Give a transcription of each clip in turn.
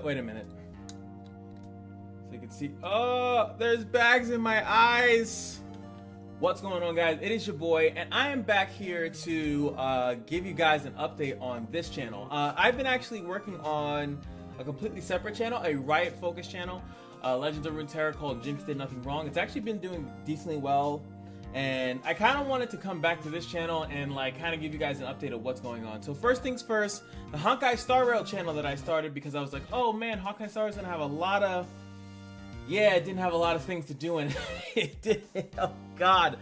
Wait a minute. So you can see. Oh, there's bags in my eyes. What's going on, guys? It is your boy, and I am back here to give you guys an update on this channel. I've been actually working on a completely separate channel, a Riot focused channel, Legends of Runeterra, called Jinx Did Nothing Wrong. It's actually been doing decently well, and I kind of wanted to come back to this channel and like kind of give you guys an update of what's going on. So first things first, the Honkai Star Rail channel that I started because I was like, oh man, Honkai Star is gonna have a lot of, yeah, it didn't have a lot of things to do, and it did. Oh god,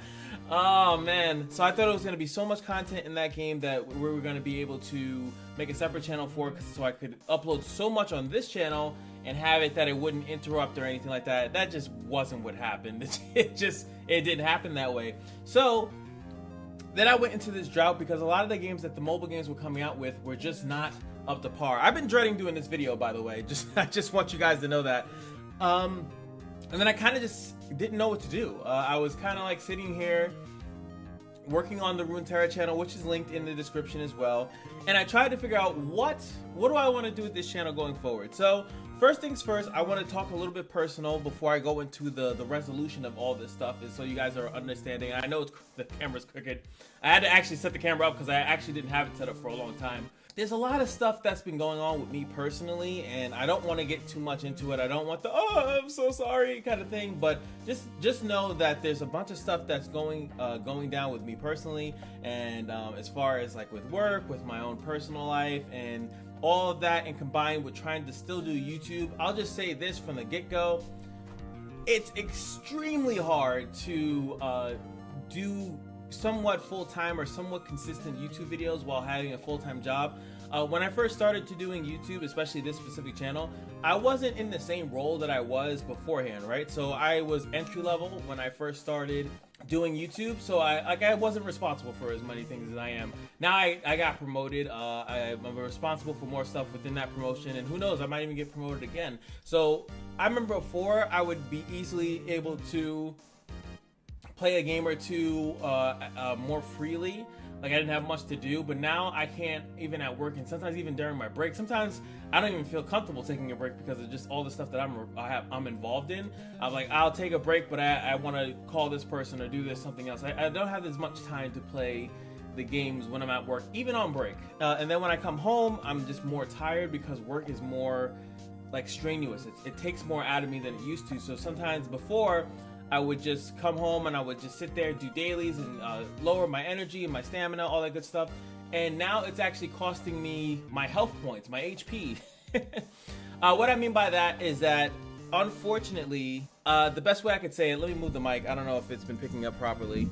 oh man. So I thought it was gonna be so much content in that game that we were gonna be able to make a separate channel for, so I could upload so much on this channel and have it that it wouldn't interrupt or anything like that. That just wasn't what happened. It didn't happen that way. So then I went into this drought because a lot of the games that the mobile games were coming out with were just not up to par. I've been dreading doing this video, by the way. I just want you guys to know that. And then I kind of just didn't know what to do. I was kind of like sitting here working on the Runeterra channel, which is linked in the description as well. And I tried to figure out what do I want to do with this channel going forward. So first things first, I want to talk a little bit personal before I go into the resolution of all this stuff, is so you guys are understanding. I know the camera's crooked. I had to actually set the camera up because I actually didn't have it set up for a long time. There's a lot of stuff that's been going on with me personally, and I don't want to get too much into it. I don't want the, oh, I'm so sorry kind of thing, but just know that there's a bunch of stuff that's going down with me personally, and as far as like with work, with my own personal life, and all of that, and combined with trying to still do YouTube. I'll just say this from the get-go: it's extremely hard to do somewhat full-time or somewhat consistent YouTube videos while having a full-time job. When I first started to doing YouTube, especially this specific channel, I wasn't in the same role that I was beforehand, right? So I was entry-level when I first started doing YouTube, so I wasn't responsible for as many things as I am now. I got promoted. I'm responsible for more stuff within that promotion, and who knows, I might even get promoted again. So I remember before I would be easily able to play a game or two more freely. Like I didn't have much to do, but now I can't, even at work, and sometimes even during my break. Sometimes I don't even feel comfortable taking a break because of just all the stuff that I'm involved in. I'm like, I'll take a break, but I want to call this person or do this something else. I don't have as much time to play the games when I'm at work, even on break. And then when I come home, I'm just more tired because work is more like strenuous. It takes more out of me than it used to. So sometimes before, I would just come home and I would just sit there, do dailies, and lower my energy and my stamina, all that good stuff. And now it's actually costing me my health points, my HP. What I mean by that is that, unfortunately, the best way I could say it, let me move the mic. I don't know if it's been picking up properly.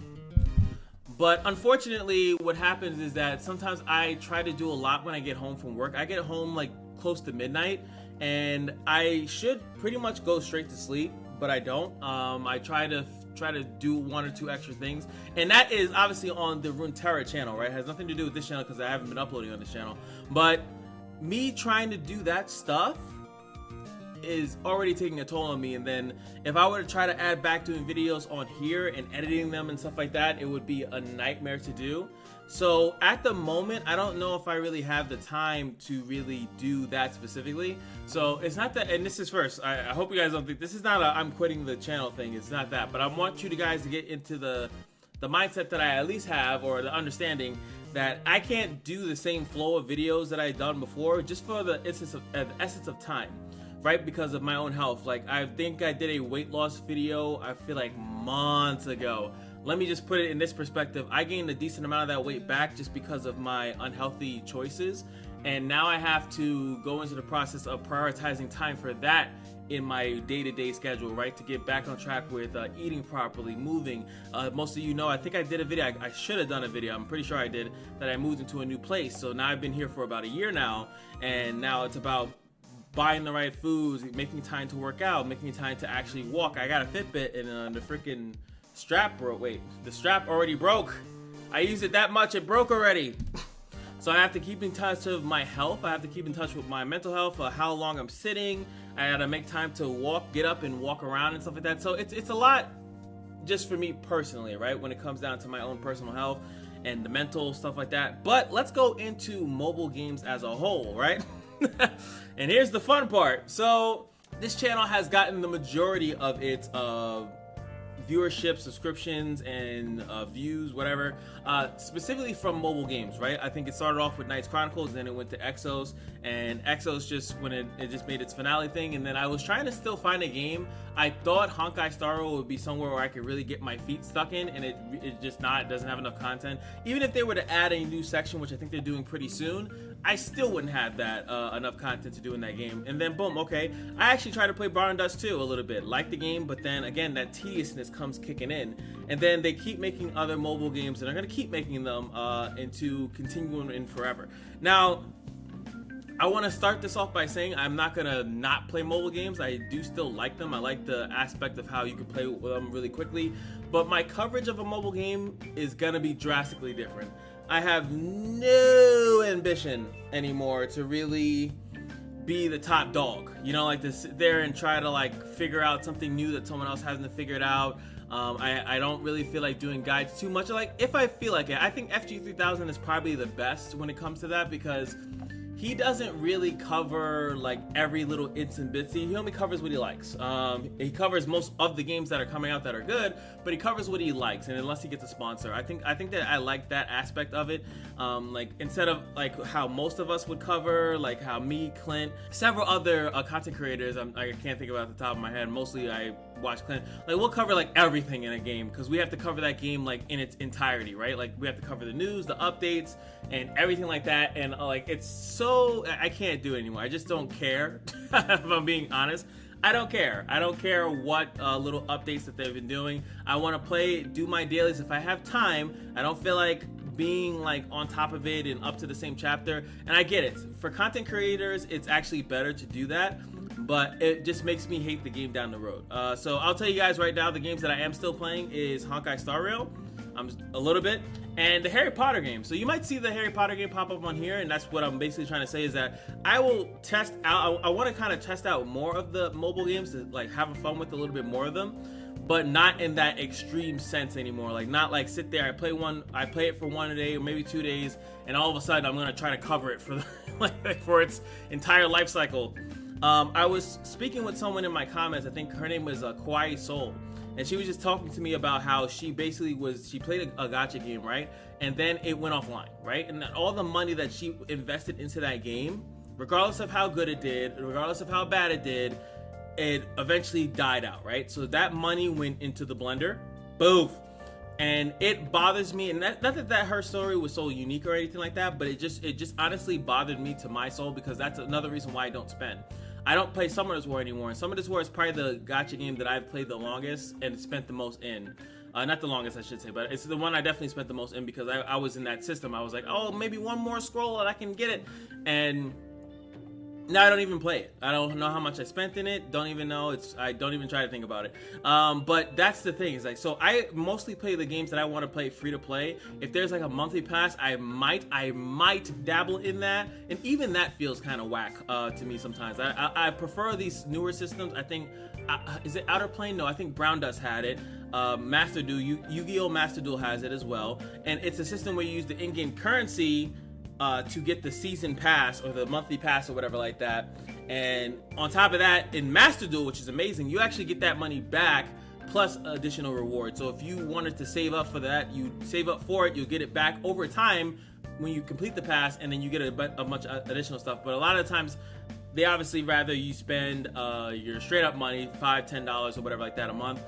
But unfortunately, what happens is that sometimes I try to do a lot when I get home from work. I get home like close to midnight, and I should pretty much go straight to sleep, but I don't. I try to do one or two extra things, and that is obviously on the Runeterra channel, right? It has nothing to do with this channel because I haven't been uploading on this channel. But me trying to do that stuff is already taking a toll on me, and then if I were to try to add back doing videos on here and editing them and stuff like that, it would be a nightmare to do. So at the moment, I don't know if I really have the time to really do that specifically. So it's not that, and this is first, I hope you guys don't think, this is not a I'm quitting the channel thing, it's not that, but I want you guys to get into the mindset that I at least have, or the understanding that I can't do the same flow of videos that I've done before, just for the essence of time, right? Because of my own health. Like, I think I did a weight loss video, I feel like months ago. Let me just put it in this perspective. I gained a decent amount of that weight back just because of my unhealthy choices. And now I have to go into the process of prioritizing time for that in my day-to-day schedule, right? To get back on track with eating properly, moving. Most of you know, I think I did a video, I should have done a video, I'm pretty sure I did, that I moved into a new place. So now I've been here for about a year now, and now it's about buying the right foods, making time to work out, making time to actually walk. I got a Fitbit, and the freaking strap broke. Wait, the strap already broke. I used it that much, it broke already. So I have to keep in touch with my health. I have to keep in touch with my mental health, how long I'm sitting. I gotta make time to walk, get up and walk around and stuff like that. So it's a lot just for me personally, right? When it comes down to my own personal health and the mental stuff like that. But let's go into mobile games as a whole, right? And here's the fun part. So this channel has gotten the majority of its viewership, subscriptions, and views, whatever, specifically from mobile games, right? I think it started off with Knights Chronicles, then it went to Exos, and Exos just when it just made its finale thing, and then I was trying to still find a game. I thought Honkai Star Rail would be somewhere where I could really get my feet stuck in, and it just doesn't have enough content. Even if they were to add a new section, which I think they're doing pretty soon, I still wouldn't have that enough content to do in that game. And then boom, okay, I actually tried to play Bar and Dust 2 a little bit, like the game, but then again that tediousness comes kicking in, and then they keep making other mobile games, and they're gonna keep making them into continuing in forever. Now, I want to start this off by saying I'm not gonna not play mobile games. I do still like them. I like the aspect of how you can play with them really quickly, but my coverage of a mobile game is gonna be drastically different. I have no ambition anymore to really be the top dog, you know, like to sit there and try to like figure out something new that someone else hasn't figured out. I don't really feel like doing guides too much. Like if I feel like it, I think FG3000 is probably the best when it comes to that, because he doesn't really cover like every little its and bitsy. He only covers what he likes. He covers most of the games that are coming out that are good, but he covers what he likes, and unless he gets a sponsor. I think that I like that aspect of it. Like instead of like how most of us would cover, like how me, Clint, several other content creators, I can't think about it at the top of my head. Mostly I watch Clint. Like we'll cover like everything in a game, because we have to cover that game like in its entirety, right? Like we have to cover the news, the updates, and everything like that. And like it's so I can't do it anymore. I just don't care. If I'm being honest, I don't care. I don't care what little updates that they've been doing. I want to play, do my dailies if I have time. I don't feel like being like on top of it and up to the same chapter. And I get it. For content creators, it's actually better to do that, but it just makes me hate the game down the road. So I'll tell you guys right now, the games that I am still playing is Honkai Star Rail, a little bit, and the Harry Potter game. So you might see the Harry Potter game pop up on here, and that's what I'm basically trying to say, is that I will test out, I want to kind of test out more of the mobile games to like have fun with a little bit more of them, but not in that extreme sense anymore. Like not like sit there, I play it for 1 day or maybe 2 days, and all of a sudden I'm gonna try to cover it for the, like for its entire life cycle. I was speaking with someone in my comments, I think her name was Kawaii Soul, and she was just talking to me about how she basically she played a gacha game, right? And then it went offline, right? And all the money that she invested into that game, regardless of how good it did, regardless of how bad it did, it eventually died out, right? So that money went into the blender, boom. And it bothers me, and not that her story was so unique or anything like that, but it just honestly bothered me to my soul, because that's another reason why I don't spend. I don't play Summoner's War anymore, and Summoner's War is probably the gacha game that I've played the longest and spent the most in. Not the longest, I should say, but it's the one I definitely spent the most in, because I was in that system. I was like, oh, maybe one more scroll and I can get it. And now I don't even play it. I don't know how much I spent in it. Don't even know. I don't even try to think about it. But that's the thing. Is like, so I mostly play the games that I want to play free to play. If there's like a monthly pass, I might dabble in that, and even that feels kind of whack to me sometimes. I prefer these newer systems. I think is it Outer Plane? No, I think Brown Dust had it. Master Duel, Yu-Gi-Oh! Master Duel has it as well, and it's a system where you use the in-game currency to get the season pass or the monthly pass or whatever like that. And on top of that, in Master Duel, which is amazing, you actually get that money back plus additional reward. So if you wanted to save up for that, you save up for it, you'll get it back over time when you complete the pass, and then you get a bunch of additional stuff. But a lot of times they obviously rather you spend your straight up money, $5, $10 or whatever like that a month,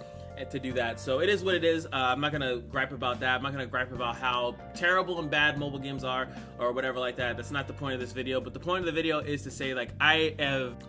to do that. So it is what it is. I'm not gonna gripe about that. I'm not gonna gripe about how terrible and bad mobile games are or whatever like that. That's not the point of this video. But the point of the video is to say, like, I've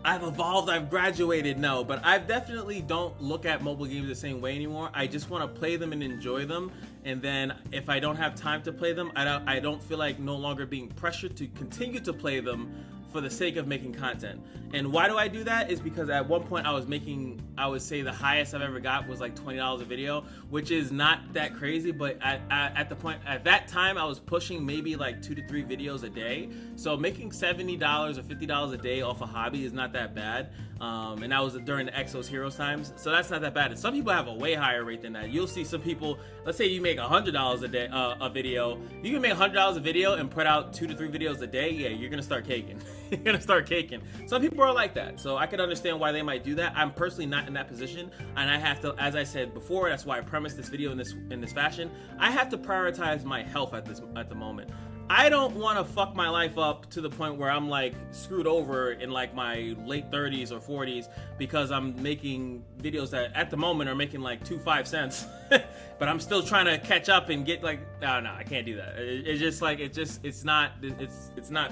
evolved, I've graduated. No, but I definitely don't look at mobile games the same way anymore. I just want to play them and enjoy them. And then if I don't have time to play them, I don't feel like no longer being pressured to continue to play them for the sake of making content. And why do I do that? Is because at one point I was making, I would say the highest I've ever got was like $20 a video, which is not that crazy, but at that time I was pushing maybe like 2 to 3 videos a day. So making $70 or $50 a day off a hobby is not that bad. And that was during the Exos Heroes times, so that's not that bad. And some people have a way higher rate than that. You'll see some people, let's say you make $100 a day a video. You can make $100 a video and put out 2 to 3 videos a day. Yeah, you're gonna start caking. You're gonna start caking. Some people are like that, so I can understand why they might do that. I'm personally not in that position, and I have to, as I said before, that's why I premised this video in this fashion. I have to prioritize my health at the moment. I don't want to fuck my life up to the point where I'm like screwed over in like my late 30s or 40s because I'm making videos that at the moment are making like 5 cents, but I'm still trying to catch up and get like, no, I can't do that. It's just like, it's not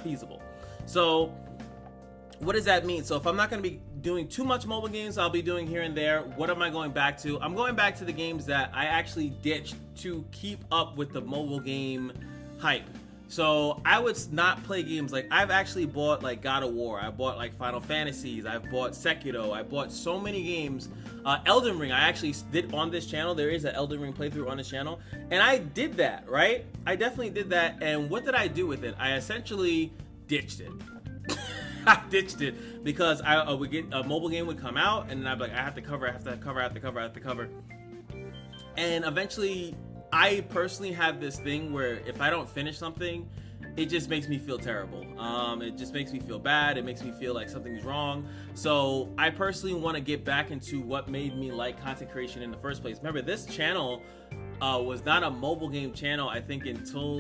feasible. So what does that mean? So if I'm not going to be doing too much mobile games, I'll be doing here and there. What am I going back to? I'm going back to the games that I actually ditched to keep up with the mobile game hype. So I would not play games like, I've actually bought like God of War, I bought like Final Fantasies, I've bought Sekiro, I bought so many games. Elden Ring, I actually did on this channel. There is an Elden Ring playthrough on this channel, and I did that, right? I definitely did that, and what did I do with it? I essentially ditched it. I ditched it because I would get a mobile game would come out, and I'd be like, I have to cover. And eventually, I personally have this thing where if I don't finish something, it just makes me feel terrible. It just makes me feel bad. It makes me feel like something's wrong. So I personally want to get back into what made me like content creation in the first place. Remember, this channel was not a mobile game channel, I think, until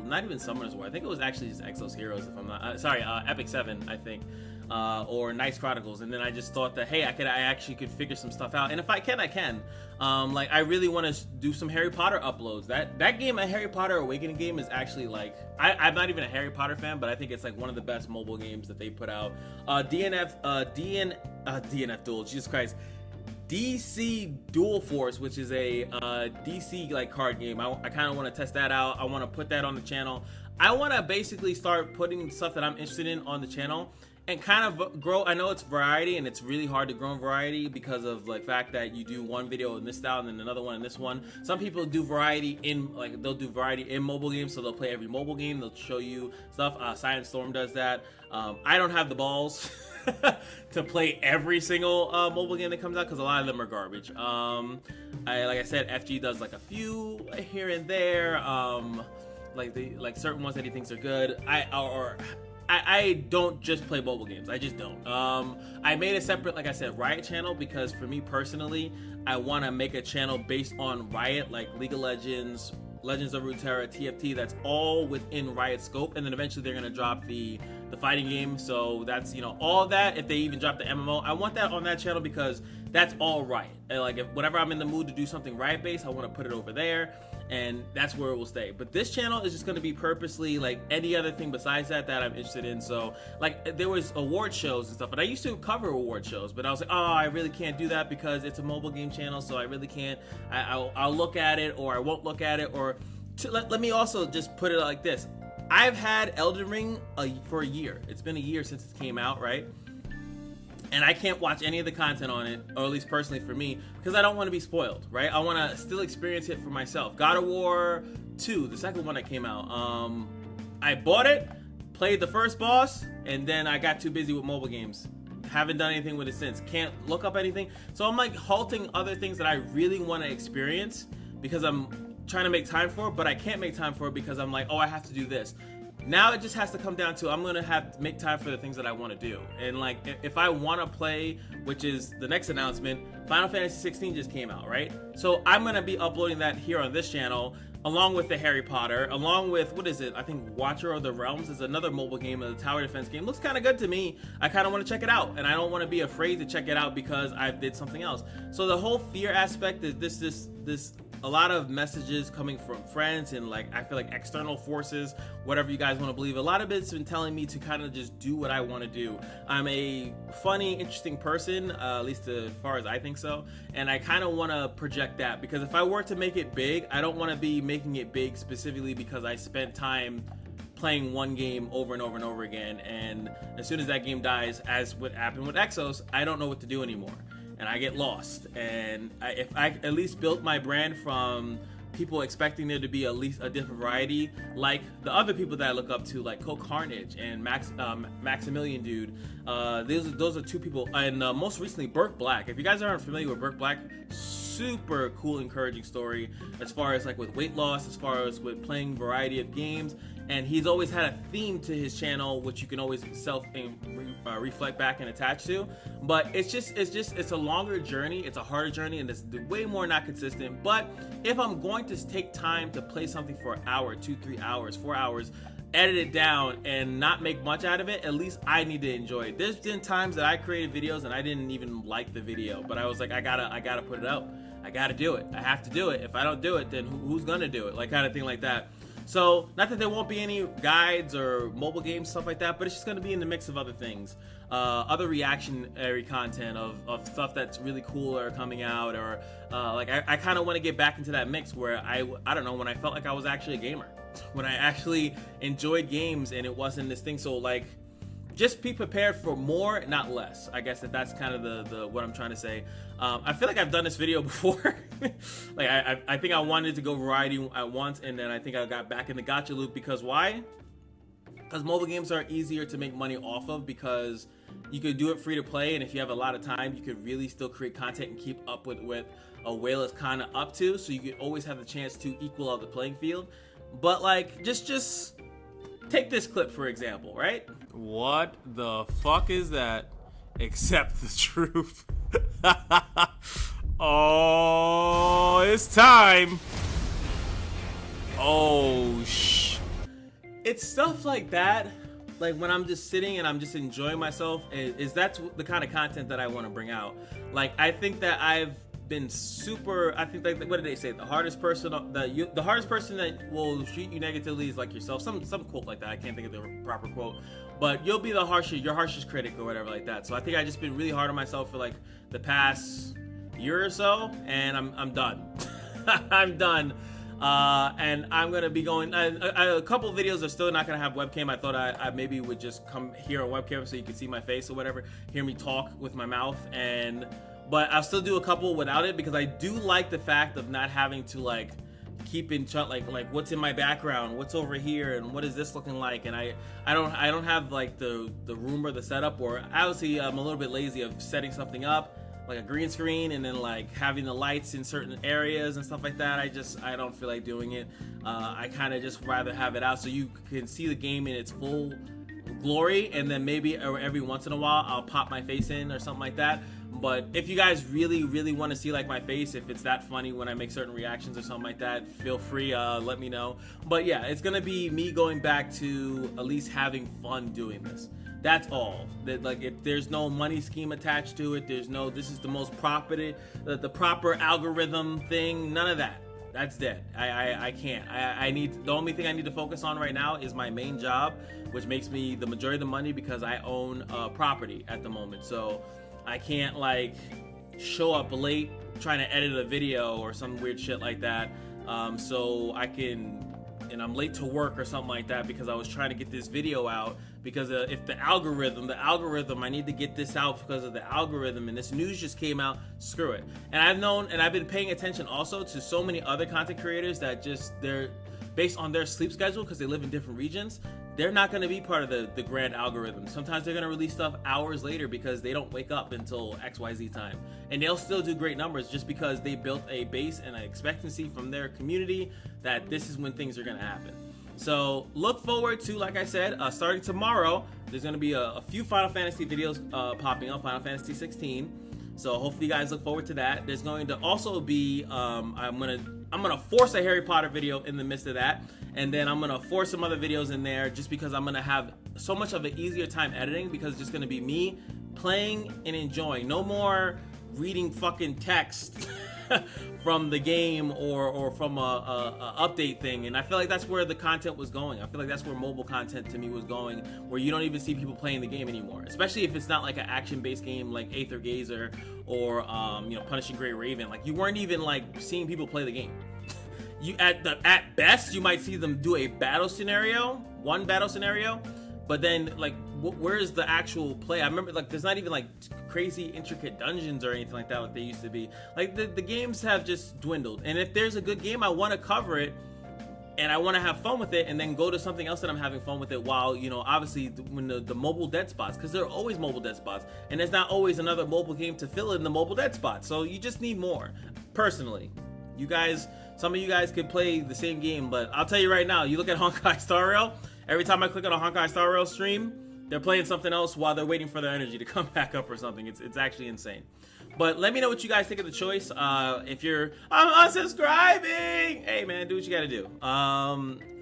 not even Summoners War. I think it was actually just Exos Heroes, if I'm not sorry, Epic 7, I think, or Knights Chronicles. And then I just thought that, hey, I actually could figure some stuff out, and if I can, I can. Like, I really want to do some Harry Potter uploads. That game, a Harry Potter Awakening game, is actually like, I'm not even a Harry Potter fan, but I think it's like one of the best mobile games that they put out. DNF Duel, Jesus Christ. DC Dual Force, which is a DC like card game. I kind of want to test that out. I want to put that on the channel. I want to basically start putting stuff that I'm interested in on the channel and kind of grow. I know it's variety, and it's really hard to grow in variety because of like fact that you do one video in this style and then another one in this one. Some people do variety in like, they'll do variety in mobile games, so they'll play every mobile game. They'll show you stuff. Science Storm does that. I don't have the balls to play every single mobile game that comes out because a lot of them are garbage. Like I said, FG does like a few here and there, like certain ones that he thinks are good. I don't just play mobile games. I just don't. I made a separate, like I said, Riot channel because for me personally, I want to make a channel based on Riot, like League of Legends, Legends of Runeterra, TFT. That's all within Riot scope, and then eventually they're gonna drop the fighting game. So that's, you know, all of that. If they even drop the MMO, I want that on that channel because that's all Riot. And like, if whenever I'm in the mood to do something Riot based, I want to put it over there, and that's where it will stay. But this channel is just going to be purposely like any other thing besides that I'm interested in. So like, there was award shows and stuff, and I used to cover award shows, but I was like, oh, I really can't do that because it's a mobile game channel, so I really can't. I'll look at it, or I won't look at it. Or let me also just put it like this. I've had Elden Ring for a year. It's been a year since it came out, right? And I can't watch any of the content on it, or at least personally for me, because I don't want to be spoiled, right? I want to still experience it for myself. God of War 2, the second one that came out, I bought it, played the first boss, and then I got too busy with mobile games. Haven't done anything with it since. Can't look up anything. So I'm like halting other things that I really want to experience because I'm trying to make time for it, but I can't make time for it because I'm like, oh, I have to do this. Now it just has to come down to, I'm gonna have to make time for the things that I want to do. And like, if I want to play, which is the next announcement, Final Fantasy 16 just came out, right? So I'm gonna be uploading that here on this channel, along with the Harry Potter, along with, what is it? I think Watcher of the Realms is another mobile game, a tower defense game. Looks kind of good to me. I kind of want to check it out, and I don't want to be afraid to check it out because I did something else. So the whole fear aspect is this a lot of messages coming from friends and like, I feel like external forces, whatever you guys want to believe. A lot of it's been telling me to kind of just do what I want to do. I'm a funny, interesting person, at least as far as I think so. And I kind of want to project that, because if I were to make it big, I don't want to be making it big specifically because I spent time playing one game over and over and over again. And as soon as that game dies, as what happened with Exos, I don't know what to do anymore. And I get lost. And if I at least built my brand from people expecting there to be at least a different variety, like the other people that I look up to, like Coke Carnage and Maximilian Dude. Those are two people. And most recently, Burke Black. If you guys aren't familiar with Burke Black, super cool, encouraging story as far as like with weight loss, as far as with playing variety of games. and he's always had a theme to his channel, which you can always reflect back and attach to. But it's a longer journey, it's a harder journey, and it's way more not consistent. But if I'm going to take time to play something for an hour, 2, 3 hours, 4 hours, edit it down and not make much out of it, at least I need to enjoy it. There's been times that I created videos and I didn't even like the video, but I was like, I gotta put it out. I gotta do it. I have to do it. If I don't do it, then who's gonna do it? Like, kind of thing like that. So, not that there won't be any guides or mobile games, stuff like that, but it's just gonna be in the mix of other things. Other reactionary content of stuff that's really cool or coming out, or like I kind of want to get back into that mix where I don't know, when I felt like I was actually a gamer, when I actually enjoyed games and it wasn't this thing. So like, just be prepared for more, not less. I guess that's kind of the what I'm trying to say. I feel like I've done this video before. Like I think I wanted to go variety at once, and then I think I got back in the gacha loop. Because why? Because mobile games are easier to make money off of, because you could do it free to play, and if you have a lot of time, you could really still create content and keep up with a whale is kind of up to. So you could always have the chance to equal out the playing field. But like, just take this clip for example, right? What the fuck is that? Accept the truth. Oh, it's time. Oh, It's stuff like that. Like when I'm just sitting and I'm just enjoying myself, that's the kind of content that I want to bring out. Like, I think that I've been super, I think, like, what did they say? The hardest person that will treat you negatively is like yourself. Some quote like that. I can't think of the proper quote, but you'll be your harshest critic or whatever like that. So I think I just been really hard on myself for like the past year or so, and I'm done. I'm done. And I'm gonna be going. A couple of videos are still not gonna have webcam. I thought I maybe would just come here on webcam so you can see my face or whatever, hear me talk with my mouth, but I'll still do a couple without it, because I do like the fact of not having to like keep in touch, like what's in my background, what's over here, and what is this looking like. And I don't have like the room or the setup, or obviously I'm a little bit lazy of setting something up like a green screen and then like having the lights in certain areas and stuff like that. I don't feel like doing it. I kind of just rather have it out so you can see the game in its full glory, and then maybe every once in a while I'll pop my face in or something like that. But if you guys really want to see like my face, if it's that funny when I make certain reactions or something like that, feel free, let me know. But yeah, it's gonna be me going back to at least having fun doing this. That's all. That, like, if there's no money scheme attached to it, there's no this is the most the proper algorithm thing, none of that. That's dead. I can't. I need, the only thing I need to focus on right now is my main job, which makes me the majority of the money, because I own property at the moment. So I can't like show up late trying to edit a video or some weird shit like that. So I can, and I'm late to work or something like that because I was trying to get this video out, because if the algorithm, I need to get this out because of the algorithm, and this news just came out, screw it. And I've been paying attention also to so many other content creators that they're based on their sleep schedule, because they live in different regions, they're not going to be part of the grand algorithm. Sometimes they're going to release stuff hours later because they don't wake up until XYZ time. And they'll still do great numbers just because they built a base and an expectancy from their community that this is when things are going to happen. So look forward to, like I said, starting tomorrow, there's going to be a few Final Fantasy videos popping up, Final Fantasy 16. So hopefully you guys look forward to that. There's going to also be, I'm gonna force a Harry Potter video in the midst of that, and then I'm gonna force some other videos in there, just because I'm gonna have so much of an easier time editing, because it's just gonna be me playing and enjoying. No more reading fucking text from the game or from a update thing. And I feel like that's where the content was going. I feel like that's where mobile content to me was going, where you don't even see people playing the game anymore, especially if it's not like an action-based game like Aether Gazer or Punishing Gray Raven. Like, you weren't even like seeing people play the game. You at best you might see them do one battle scenario, but then like where's the actual play? I remember like there's not even like crazy intricate dungeons or anything like that like they used to be. Like the games have just dwindled, and if there's a good game, I want to cover it and I want to have fun with it, and then go to something else that I'm having fun with it, while obviously when the mobile dead spots, because there are always mobile dead spots, and there's not always another mobile game to fill in the mobile dead spots. So you just need more. Personally, You guys, some of you guys could play the same game, but I'll tell you right now, you look at Honkai Star Rail, every time I click on a Honkai Star Rail stream, they're playing something else while they're waiting for their energy to come back up or something. It's actually insane. But let me know what you guys think of the choice. If you're, I'm unsubscribing. Hey man, do what you gotta do.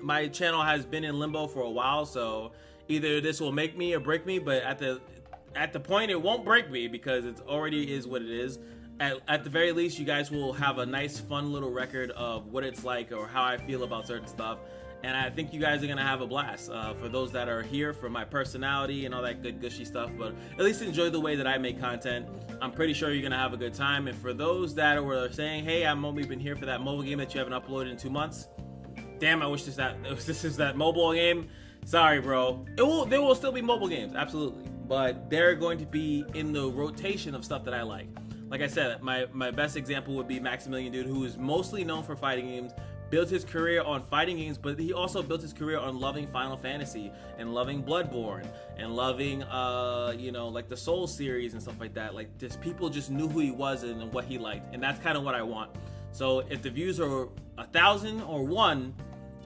My channel has been in limbo for a while, so either this will make me or break me, but at the point it won't break me because it already is what it is. At the very least, you guys will have a nice fun little record of what it's like or how I feel about certain stuff. And I think you guys are going to have a blast. For those that are here for my personality and all that good gushy stuff, but at least enjoy the way that I make content. I'm pretty sure you're going to have a good time. And for those that were saying, hey, I've only been here for that mobile game that you haven't uploaded in 2 months. Damn, I wish this is that mobile game. Sorry, bro. There will still be mobile games, absolutely. But they're going to be in the rotation of stuff that I like. Like I said, my best example would be Maximilian Dude, who is mostly known for fighting games. Built his career on fighting games, but he also built his career on loving Final Fantasy and loving Bloodborne and loving, you know, like the Soul series and stuff like that. Like, just people just knew who he was and what he liked, and that's kind of what I want. So if the views are 1,000 or 1,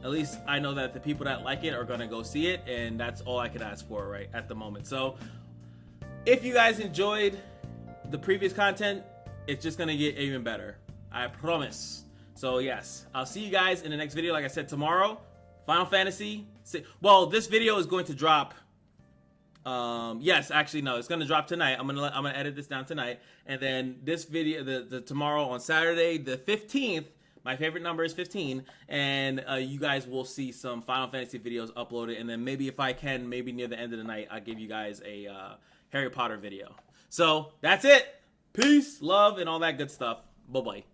at least I know that the people that like it are gonna go see it, and that's all I could ask for right at the moment. So if you guys enjoyed the previous content, it's just gonna get even better. I promise. So yes, I'll see you guys in the next video. Like I said, tomorrow, Final Fantasy. Well, this video is going to drop. Yes, actually no, it's going to drop tonight. I'm gonna edit this down tonight, and then this video, the tomorrow on Saturday, the 15th. My favorite number is 15, and you guys will see some Final Fantasy videos uploaded, and then maybe if I can, maybe near the end of the night, I'll give you guys a Harry Potter video. So that's it. Peace, love, and all that good stuff. Bye bye.